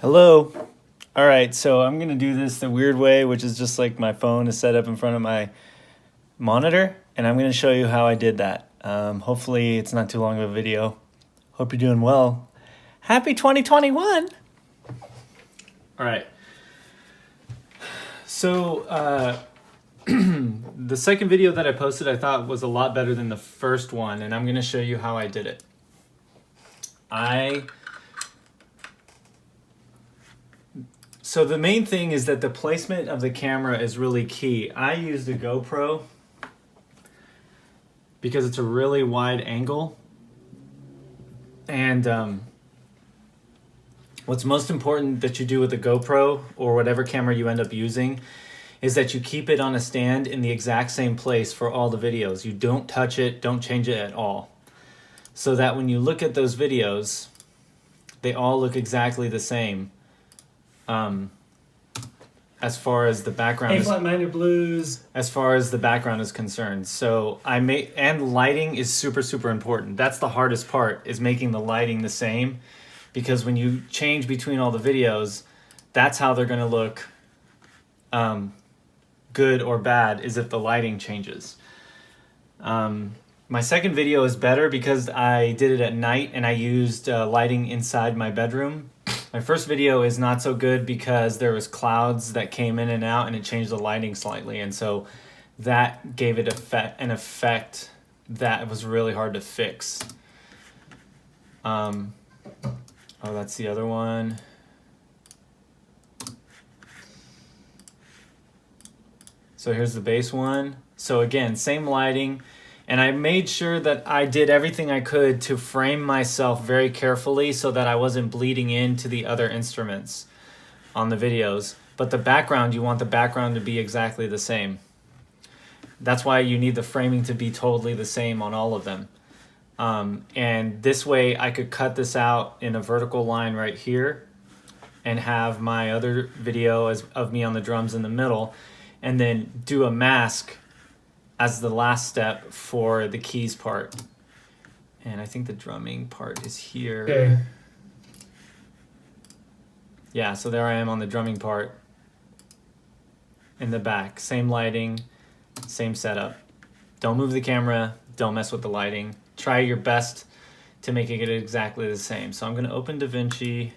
Hello. All right, so I'm gonna do this the weird way, which is just like my phone is set up in front of my monitor, and I'm gonna show you how I did that. Hopefully it's not too long of a video. Hope you're doing well. Happy 2021. All right. So the second video that I posted I thought was a lot better than the first one, and I'm gonna show you how I did it. So the main thing is that the placement of the camera is really key. I used a GoPro because it's a really wide angle. And what's most important that you do with a GoPro or whatever camera you end up using is that you keep it on a stand in the exact same place for all the videos. You don't touch it, don't change it at all. So that when you look at those videos, they all look exactly the same. As far as the background A-flat minor blues. As far as the background is concerned. So and lighting is super important. That's the hardest part, is making the lighting the same, because when you change between all the videos, that's how they're gonna look good or bad, is if the lighting changes. My second video is better because I did it at night and I used lighting inside my bedroom. My first video is not so good because there was clouds that came in and out and it changed the lighting slightly, and so that gave it an effect that was really hard to fix. Oh, that's the other one. So here's the base one. So again, same lighting. And I made sure that I did everything I could to frame myself very carefully so that I wasn't bleeding into the other instruments on the videos. But the background, you want the background to be exactly the same. That's why you need the framing to be totally the same on all of them. And this way I could cut this out in a vertical line right here and have my other video of me on the drums in the middle, and then do a mask as the last step for the keys part. And I think the drumming part is here. Okay. Yeah, so there I am on the drumming part in the back. Same lighting, same setup. Don't move the camera, don't mess with the lighting. Try your best to make it exactly the same. So I'm gonna open Davinci.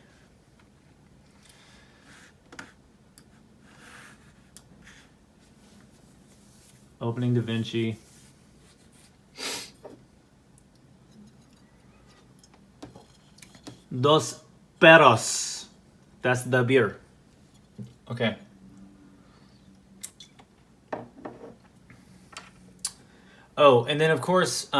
Opening Davinci. Dos perros. That's the beer. Okay. Oh, and then of course,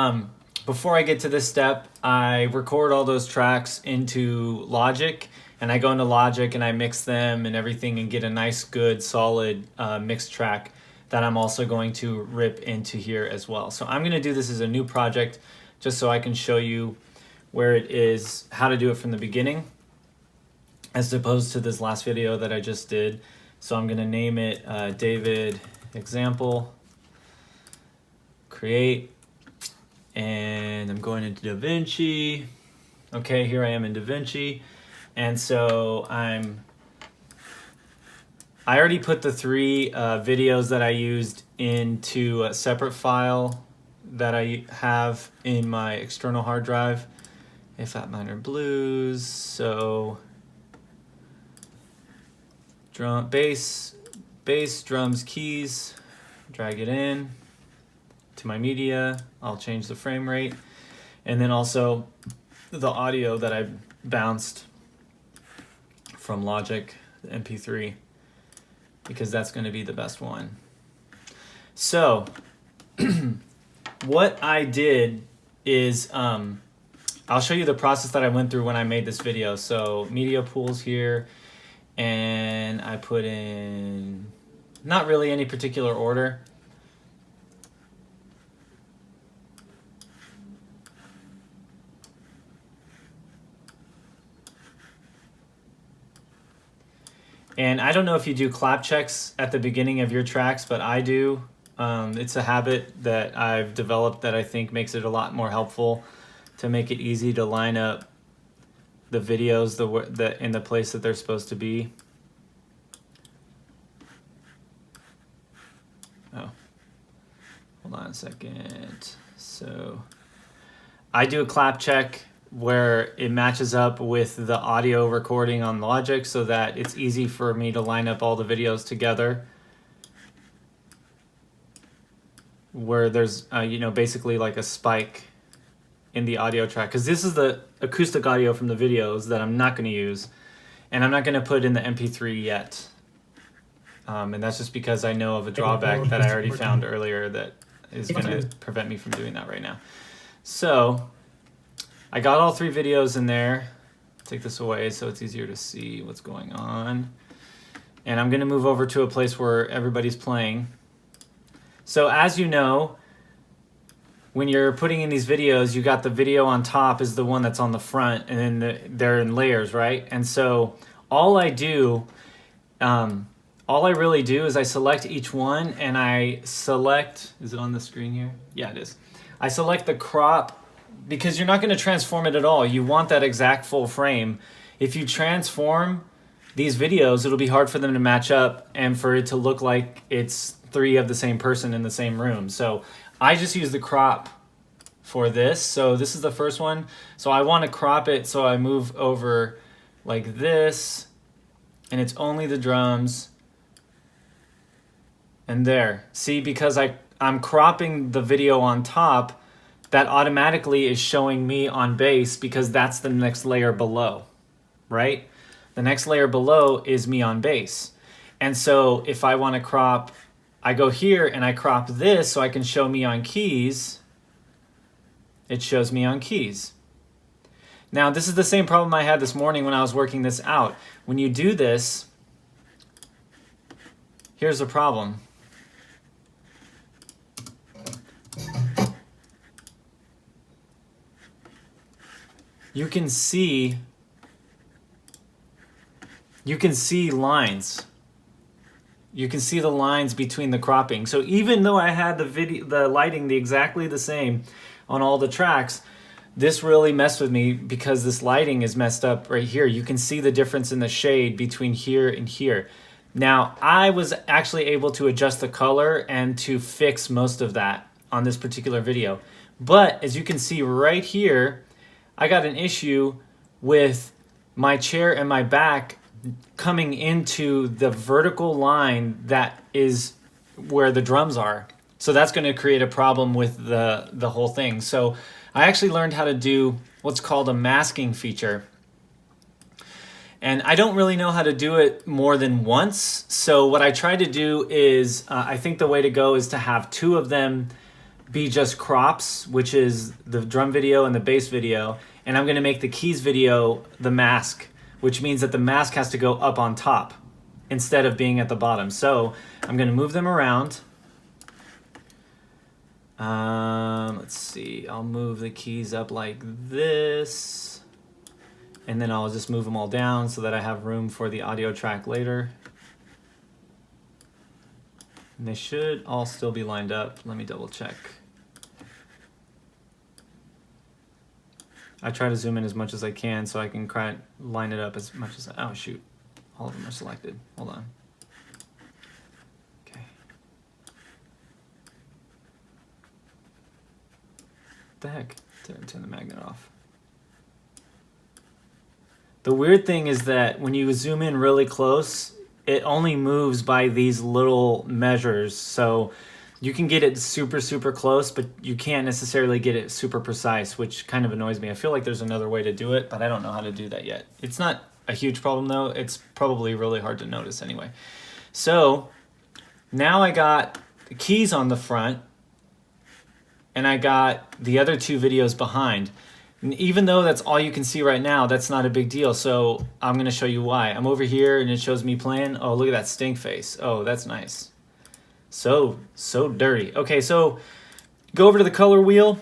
before I get to this step, I record all those tracks into Logic, and I go into Logic and I mix them and everything and get a nice, good, solid mixed track that I'm also going to rip into here as well. So I'm gonna do this as a new project just so I can show you where it is, how to do it from the beginning, as opposed to this last video that I just did. So I'm gonna name it David Example, create, and I'm going into Davinci. Okay, here I am in Davinci. And so I already put the 3 videos that I used into a separate file that I have in my external hard drive. A-flat minor blues, so bass, drums, keys, drag it in to my media. I'll change the frame rate, and then also the audio that I bounced from Logic, the MP3. Because that's going to be the best one. So what I did is I'll show you the process that I went through when I made this video. So media pools here, and I put in not really any particular order. And I don't know if you do clap checks at the beginning of your tracks, but I do. It's a habit that I've developed that I think makes it a lot more helpful to make it easy to line up the videos in the place that they're supposed to be. Oh, hold on a second. So I do a clap check where it matches up with the audio recording on Logic so that it's easy for me to line up all the videos together. Where there's, you know, basically like a spike in the audio track. Because this is the acoustic audio from the videos that I'm not going to use. And I'm not going to put in the MP3 yet. And that's just because I know of a drawback that I already found earlier that is going to prevent me from doing that right now. So I got all 3 videos in there. Take this away so it's easier to see what's going on. And I'm going to move over to a place where everybody's playing. So as you know, when you're putting in these videos, you got the video on top is the one that's on the front, and then they're in layers, right? And so all I really do is I select each one, and I select, is it on the screen here? Yeah, it is. I select the crop, because you're not going to transform it at all. You want that exact full frame. If you transform these videos, it'll be hard for them to match up and for it to look like it's 3 of the same person in the same room. So I just use the crop for this. So this is the first one. So I want to crop it, so I move over like this, and it's only the drums. And there. See, because I'm cropping the video on top, that automatically is showing me on bass because that's the next layer below, right? The next layer below is me on bass. And so if I want to crop, I go here and I crop this so I can show me on keys. It shows me on keys. Now, this is the same problem I had this morning when I was working this out. When you do this, here's the problem. You can see lines. You can see the lines between the cropping. So even though I had the lighting exactly the same on all the tracks, this really messed with me because this lighting is messed up right here. You can see the difference in the shade between here and here. Now, I was actually able to adjust the color and to fix most of that on this particular video. But as you can see right here, I got an issue with my chair and my back coming into the vertical line that is where the drums are. So that's going to create a problem with the whole thing. So I actually learned how to do what's called a masking feature. And I don't really know how to do it more than once. So what I try to do is, I think the way to go is to have 2 of them be just crops, which is the drum video and the bass video. And I'm going to make the keys video the mask, which means that the mask has to go up on top instead of being at the bottom. So I'm going to move them around. Let's see. I'll move the keys up like this. And then I'll just move them all down so that I have room for the audio track later. And they should all still be lined up. Let me double check. I try to zoom in as much as I can so I can line it up as much as oh shoot. All of them are selected. Hold on. Okay. What the heck? Turn the magnet off. The weird thing is that when you zoom in really close, it only moves by these little measures. So you can get it super, super close, but you can't necessarily get it super precise, which kind of annoys me. I feel like there's another way to do it, but I don't know how to do that yet. It's not a huge problem though. It's probably really hard to notice anyway. So now I got the keys on the front and I got the other 2 videos behind. And even though that's all you can see right now, that's not a big deal. So I'm going to show you why. I'm over here and it shows me playing. Oh, look at that stink face. Oh, that's nice. So dirty. Okay, so go over to the color wheel.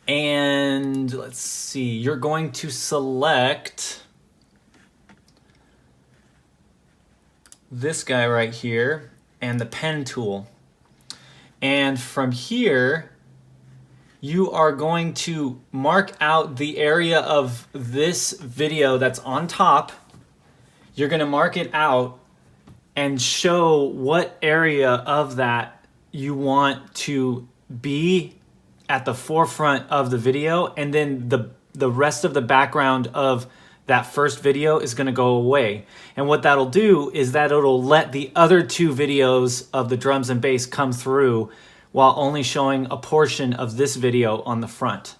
And let's see. You're going to select this guy right here and the pen tool. And from here, you are going to mark out the area of this video that's on top. You're going to mark it out and show what area of that you want to be at the forefront of the video, and then the rest of the background of that first video is going to go away. And what that'll do is that it'll let the other two videos of the drums and bass come through while only showing a portion of this video on the front.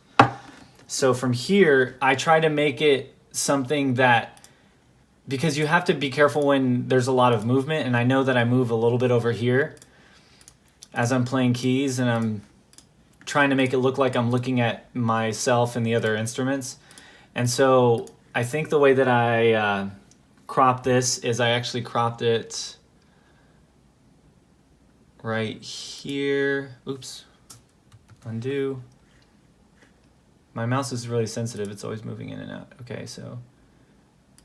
So from here, I try to make it something that, because you have to be careful when there's a lot of movement, and I know that I move a little bit over here as I'm playing keys, and I'm trying to make it look like I'm looking at myself and the other instruments. And so I think the way that I crop this is I actually cropped it right here. Oops, undo. My mouse is really sensitive. It's always moving in and out. Okay, so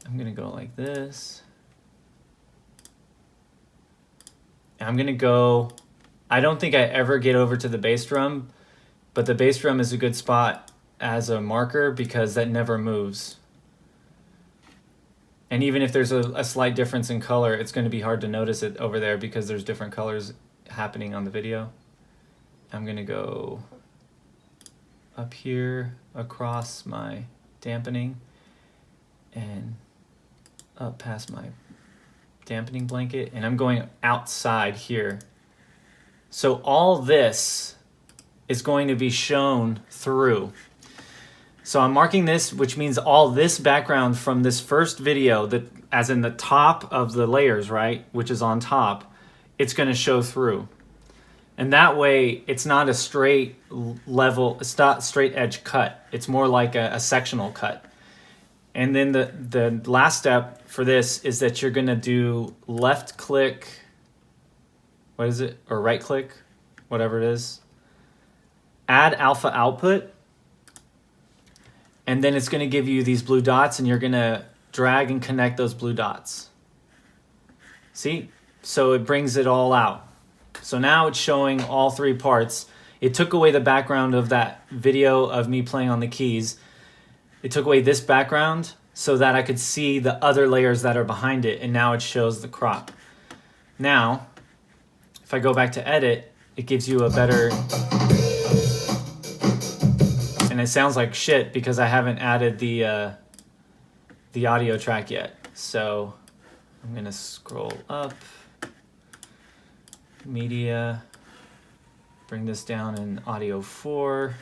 I'm gonna go like this. And I'm gonna go, I don't think I ever get over to the bass drum, but the bass drum is a good spot as a marker because that never moves. And even if there's a slight difference in color, it's going to be hard to notice it over there because there's different colors happening on the video. I'm going to go up here across my dampening and up past my dampening blanket, and I'm going outside here. So all this is going to be shown through. So I'm marking this, which means all this background from this first video, that as in the top of the layers, right, which is on top, it's going to show through. And that way it's not a straight level, it's not straight edge cut. It's more like a sectional cut. And then the last step for this is that you're going to do left click, what is it, or right click, whatever it is, add alpha output. And then it's going to give you these blue dots, and you're going to drag and connect those blue dots. See? So it brings it all out. So now it's showing all three parts. It took away the background of that video of me playing on the keys. It took away this background so that I could see the other layers that are behind it, and now it shows the crop. Now, if I go back to edit, it gives you a better... And it sounds like shit because I haven't added the audio track yet. So I'm gonna scroll up, media, bring this down in audio 4,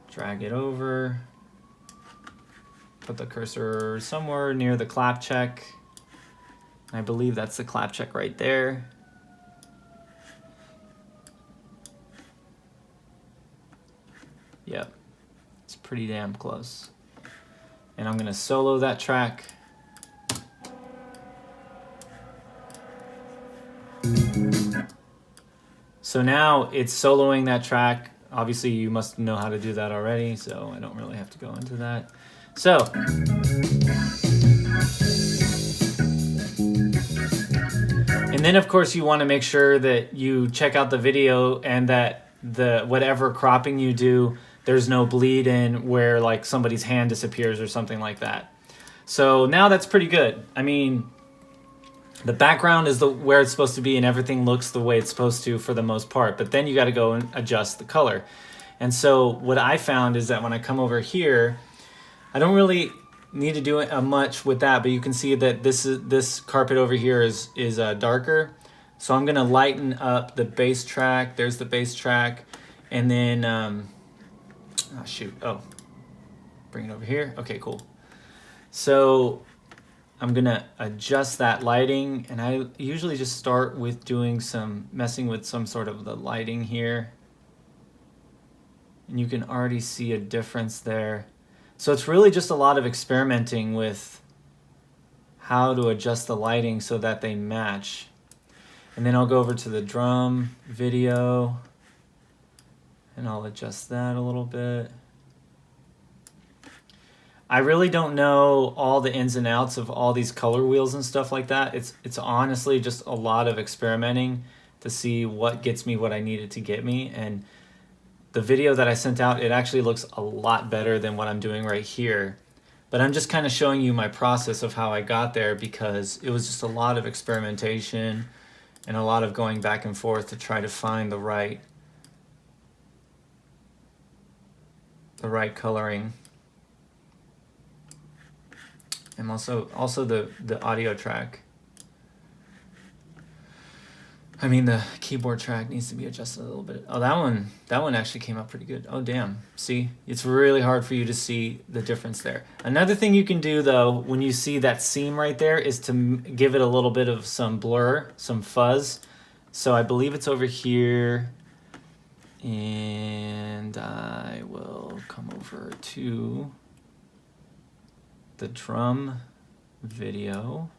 drag it over, put the cursor somewhere near the clap check. I believe that's the clap check right there. Yep, it's pretty damn close. And I'm gonna solo that track. So now it's soloing that track. Obviously you must know how to do that already, so I don't really have to go into that. So, and then of course you want to make sure that you check out the video and that the whatever cropping you do, there's no bleed in where like somebody's hand disappears or something like that. So now that's pretty good. I mean, the background is where it's supposed to be and everything looks the way it's supposed to for the most part, but then you got to go and adjust the color. And so what I found is that when I come over here, I don't really need to do much with that, but you can see that this carpet over here is darker. So I'm gonna lighten up the bass track. There's the bass track, and then oh shoot, bring it over here. Okay, cool. So I'm gonna adjust that lighting, and I usually just start with doing messing with some sort of the lighting here. And you can already see a difference there. So it's really just a lot of experimenting with how to adjust the lighting so that they match. And then I'll go over to the drum video and I'll adjust that a little bit. I really don't know all the ins and outs of all these color wheels and stuff like that. It's honestly just a lot of experimenting to see what gets me what I needed to get me. And the video that I sent out, it actually looks a lot better than what I'm doing right here. But I'm just kind of showing you my process of how I got there, because it was just a lot of experimentation and a lot of going back and forth to try to find the right coloring. And also the audio track. I mean, the keyboard track needs to be adjusted a little bit. Oh, that one actually came out pretty good. Oh, damn. See, it's really hard for you to see the difference there. Another thing you can do, though, when you see that seam right there, is to give it a little bit of some blur, some fuzz. So I believe it's over here. And I will come over to the drum video.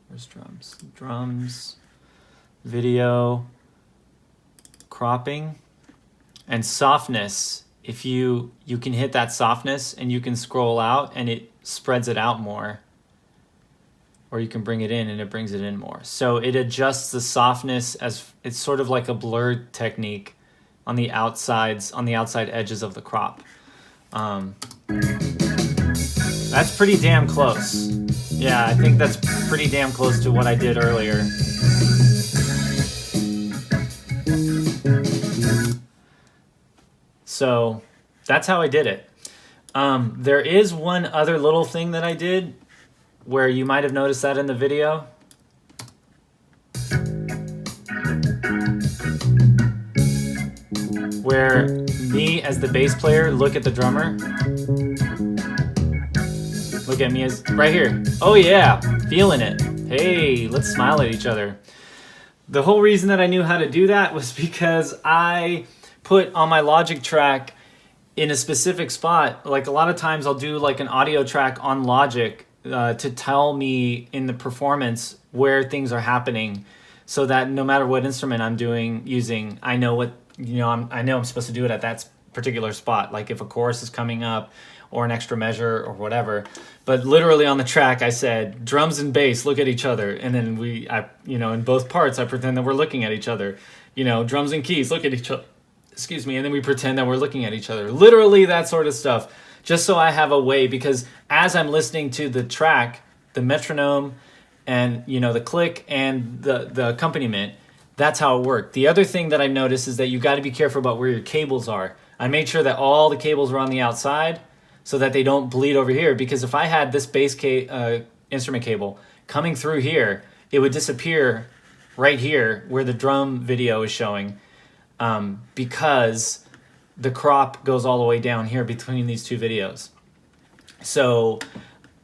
Where's drums? Drums, video, cropping, and softness. If you can hit that softness and you can scroll out and it spreads it out more. Or you can bring it in and it brings it in more. So it adjusts the softness as it's sort of like a blurred technique on the outside edges of the crop. That's pretty damn close. Yeah, I think that's pretty damn close to what I did earlier. So that's how I did it. There is one other little thing that I did where you might have noticed that in the video. Where me as the bass player look at the drummer. Look at me as right here. Oh yeah, feeling it. Hey, let's smile at each other. The whole reason that I knew how to do that was because I put on my Logic track in a specific spot. Like a lot of times I'll do like an audio track on Logic to tell me in the performance where things are happening, so that no matter what instrument I'm using, I know what, I know I'm supposed to do it at that particular spot. Like if a chorus is coming up or an extra measure or whatever. But literally on the track, I said, drums and bass, look at each other. And then in both parts, I pretend that we're looking at each other. Drums and keys, look at each other. Excuse me. And then we pretend that we're looking at each other. Literally that sort of stuff. Just so I have a way, because as I'm listening to the track, the metronome and, the click and the accompaniment, that's how it worked. The other thing that I noticed is that you got to be careful about where your cables are. I made sure that all the cables were on the outside, so that they don't bleed over here. Because if I had this bass instrument cable coming through here, it would disappear right here where the drum video is showing, because the crop goes all the way down here between these two videos. So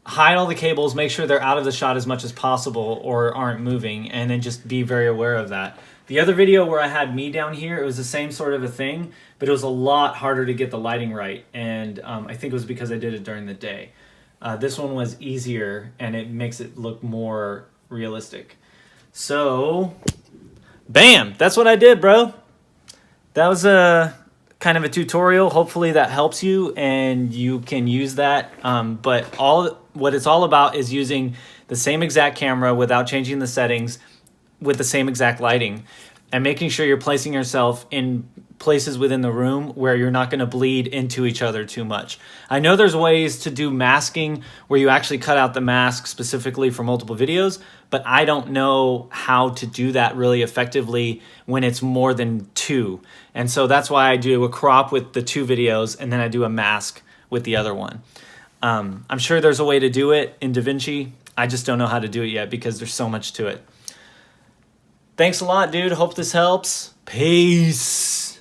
hide all the cables, make sure they're out of the shot as much as possible or aren't moving, and then just be very aware of that. The other video where I had me down here, it was the same sort of a thing, but it was a lot harder to get the lighting right, and I think it was because I did it during the day. This one was easier, and it makes it look more realistic. So, bam! That's what I did, bro. That was a kind of a tutorial. Hopefully that helps you, and you can use that. But what it's all about is using the same exact camera without changing the settings, with the same exact lighting, and making sure you're placing yourself in places within the room where you're not going to bleed into each other too much. I know there's ways to do masking where you actually cut out the mask specifically for multiple videos, but I don't know how to do that really effectively when it's more than two. And so that's why I do a crop with the two videos, and then I do a mask with the other one. I'm sure there's a way to do it in Davinci. I just don't know how to do it yet because there's so much to it. Thanks a lot, dude. Hope this helps. Peace.